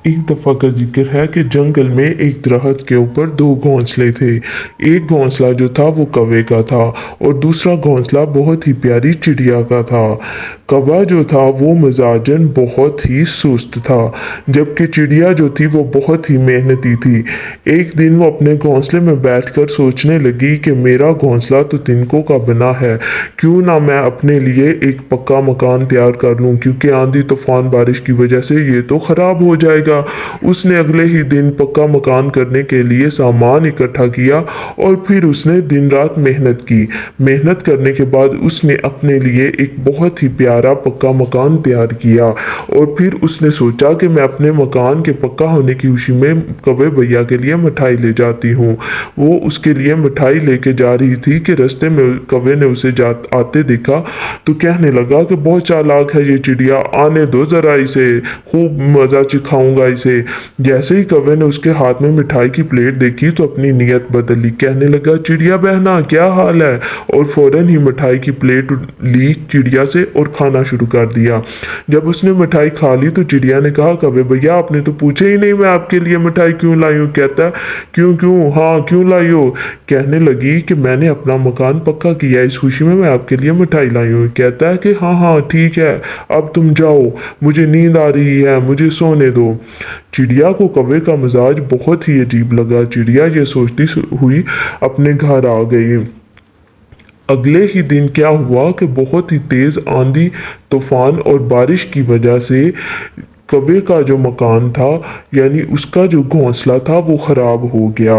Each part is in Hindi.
एक दफ़ा का जिक्र है कि जंगल में एक दरख्त के ऊपर दो घोंसले थे। एक घोंसला जो था वो कौवे का था और दूसरा घोंसला बहुत ही प्यारी चिड़िया का था। कौवा जो था वो मिजाजन बहुत ही सुस्त था, जबकि चिड़िया जो थी वो बहुत ही मेहनती थी। एक दिन वो अपने घोंसले में बैठकर सोचने लगी कि मेरा घोंसला तो तिनकों का बना है, क्यों ना मैं अपने लिए एक पक्का मकान तैयार कर लूं, क्योंकि आंधी तूफान बारिश की वजह से ये तो ख़राब हो जाएगा। उसने अगले ही दिन पक्का मकान करने के लिए सामान इकट्ठा किया और फिर उसने दिन रात मेहनत की। मेहनत करने के बाद उसने अपने लिए एक बहुत ही प्यारा पक्का मकान तैयार किया और फिर उसने सोचा कि मैं अपने मकान के पक्का होने की खुशी में कौवे भैया के लिए मिठाई ले जाती हूँ। वो उसके लिए मिठाई लेके जा रही थी कि रास्ते में कौवे ने उसे आते देखा तो कहने लगा कि बहुत चालाक है ये चिड़िया, आने दो ज़रा इसे, खूब मज़ा चिखाऊंगा इसे। जैसे ही कौवे ने उसके हाथ में मिठाई की प्लेट देखी तो अपनी नीयत बदल ली, कहने लगा चिड़िया बहना क्या हाल है, और फौरन ही मिठाई की प्लेट ली चिड़िया से और खाना शुरू कर दिया। जब उसने मिठाई खा ली तो चिड़िया ने कहा कौवे भैया आपने तो पूछा ही नहीं मैं आपके लिए मिठाई क्यों लाई हूँ। कहता क्यों क्यों, हाँ क्यों लाई हो। कहने लगी कि मैंने अपना मकान पक्का किया, इस खुशी में मैं आपके लिए मिठाई लाई हूँ। कहता है कि हाँ हाँ ठीक है, अब तुम जाओ, मुझे नींद आ रही है, मुझे सोने दो। चिड़िया को कौवे का मिजाज बहुत ही अजीब लगा। चिड़िया ये सोचती हुई अपने घर आ गई। अगले ही दिन क्या हुआ कि बहुत ही तेज़ आंधी तूफान और बारिश की वजह से कौवे का जो मकान था यानी उसका जो घोंसला था वो ख़राब हो गया।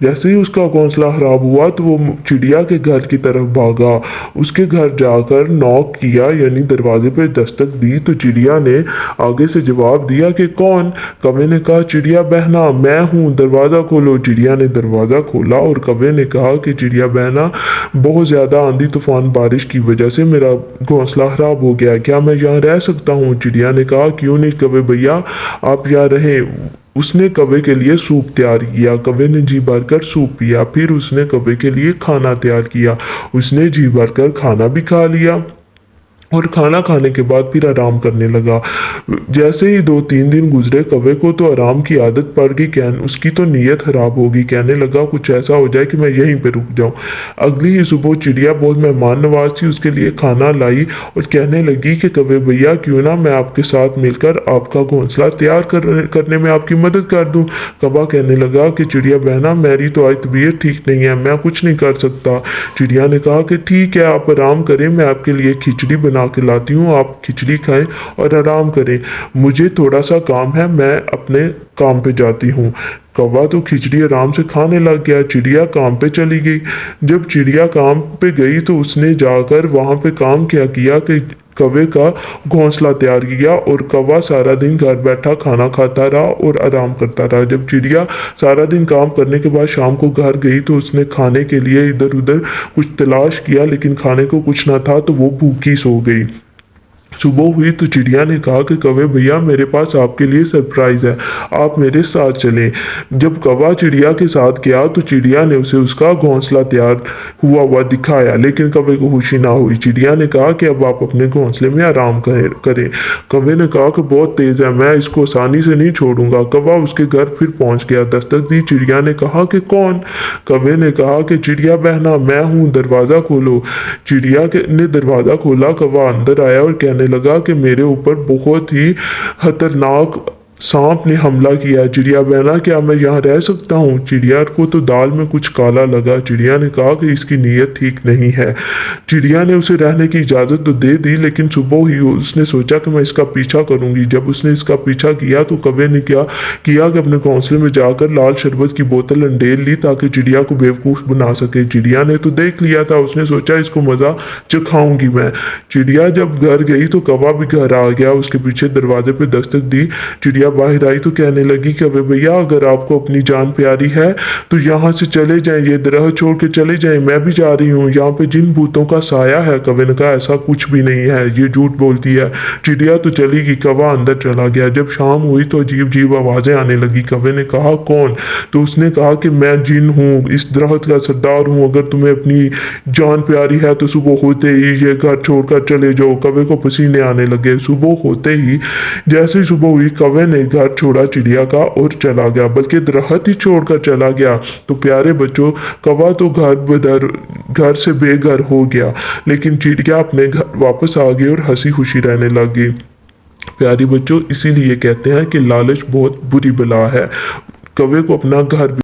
जैसे ही उसका घोंसला ख़राब हुआ तो वो चिड़िया के घर की तरफ भागा। उसके घर जाकर नॉक किया यानी दरवाजे पे दस्तक दी तो चिड़िया ने आगे से जवाब दिया कि कौन। कौवे ने कहा चिड़िया बहना मैं हूँ, दरवाज़ा खोलो। चिड़िया ने दरवाज़ा खोला और कौवे ने कहा कि चिड़िया बहना बहुत ज़्यादा आंधी तूफान बारिश की वजह से मेरा घोंसला ख़राब हो गया, क्या मैं यहाँ रह सकता हूँ। चिड़िया ने कहा क्यों नहीं कौवे भैया, आप यहाँ रहें। उसने कौवे के लिए सूप तैयार किया। कौवे ने जी भरकर सूप पिया। फिर उसने कौवे के लिए खाना तैयार किया। उसने जी भरकर खाना भी खा लिया और खाना खाने के बाद फिर आराम करने लगा। जैसे ही 2-3 दिन गुजरे कौवे को तो आराम की आदत पड़ गई, उसकी तो नीयत खराब होगी, कहने लगा कुछ ऐसा हो जाए कि मैं यहीं पे रुक जाऊं। अगली ही सुबह चिड़िया बहुत मेहमान नवाज थी, उसके लिए खाना लाई और कहने लगी कि कौवे भैया क्यों ना मैं आपके साथ मिलकर आपका घोंसला तैयार करने में आपकी मदद कर दूं। कौवा कहने लगा कि चिड़िया बहना मेरी तो आज तबीयत ठीक नहीं है, मैं कुछ नहीं कर सकता। चिड़िया ने कहा कि ठीक है आप आराम करें, मैं आपके लिए खिचड़ी बना के लाती हूँ, आप खिचड़ी खाएं और आराम करें, मुझे थोड़ा सा काम है, मैं अपने काम पे जाती हूँ। कौवा तो खिचड़ी आराम से खाने लग गया। चिड़िया काम पे चली गई। जब चिड़िया काम पे गई तो उसने जाकर वहाँ पे काम क्या किया कि कौवे का घोंसला तैयार किया और कौवा सारा दिन घर बैठा खाना खाता रहा और आराम करता रहा। जब चिड़िया सारा दिन काम करने के बाद शाम को घर गई तो उसने खाने के लिए इधर उधर कुछ तलाश किया, लेकिन खाने को कुछ ना था तो वो भूखी सो गई। सुबह हुई तो चिड़िया ने कहा कि कौवे भैया मेरे पास आपके लिए सरप्राइज है, आप मेरे साथ चलें। जब कौवा चिड़िया के साथ गया तो चिड़िया ने उसे उसका घोंसला तैयार हुआ दिखाया, लेकिन कौवे को खुशी ना हुई। चिड़िया ने कहा कि अब आप अपने घोंसले में आराम करें। कौवे ने कहा कि बहुत तेज़ है, मैं इसको आसानी से नहीं छोड़ूंगा। कौवा उसके घर फिर पहुंच गया। दस्तक दी। चिड़िया ने कहा कि कौन। कौवे ने कहा कि चिड़िया बहना मैं हूँ, दरवाज़ा खोलो। चिड़िया ने दरवाज़ा खोला। कौवा अंदर आया और कहने लगा कि मेरे ऊपर बहुत ही खतरनाक सांप ने हमला किया। चिड़िया बहना क्या मैं यहाँ रह सकता हूँ। चिड़िया को तो दाल में कुछ काला लगा। चिड़िया ने कहा कि इसकी नीयत ठीक नहीं है। चिड़िया ने उसे रहने की इजाज़त तो दे दी, लेकिन सुबह ही उसने सोचा कि मैं इसका पीछा करूंगी। जब उसने इसका पीछा किया तो कौवे ने क्या किया कि अपने घोंसले में जाकर लाल शरबत की बोतल अंडेल ली ताकि चिड़िया को बेवकूफ़ बना सके। चिड़िया ने तो देख लिया था, उसने सोचा इसको मज़ा चखाऊंगी मैं। चिड़िया जब घर गई तो कौवा भी घर आ गया। उसके पीछे दरवाजे पर दस्तक दी। चिड़िया बाहर आई तो कहने लगी कि अबे भैया अगर आपको अपनी जान प्यारी है तो यहाँ से चले जाएं, ये दरख्त छोड़ के चले जाएं, मैं भी जा रही हूँ, यहाँ पे जिन भूतों का साया है। कौवे ने कहा ऐसा कुछ भी नहीं है, ये झूठ बोलती है। चिड़िया तो चली गई। कौवा अंदर चला गया। जब शाम हुई तो अजीब अजीब आवाज़ें आने लगी। कौवे ने कहा कौन। तो उसने कहा कि मैं जिन हूँ, इस दरख्त का सरदार हूँ, अगर तुम्हें अपनी जान प्यारी है तो सुबह होते ही ये घर छोड़कर चले जाओ। कौवे को पसीने आने लगे। सुबह होते ही जैसे ही सुबह हुई कौवे ने ने घर छोड़ा चिड़िया का और चला गया, बल्कि दरख्त ही छोड़कर चला गया। तो प्यारे बच्चों, कौवा तो घर से बेघर हो गया, लेकिन चिड़िया अपने घर वापस आ गई और हंसी खुशी रहने लगी। प्यारे बच्चों, इसीलिए कहते हैं कि लालच बहुत बुरी बला है। कौवे को अपना घर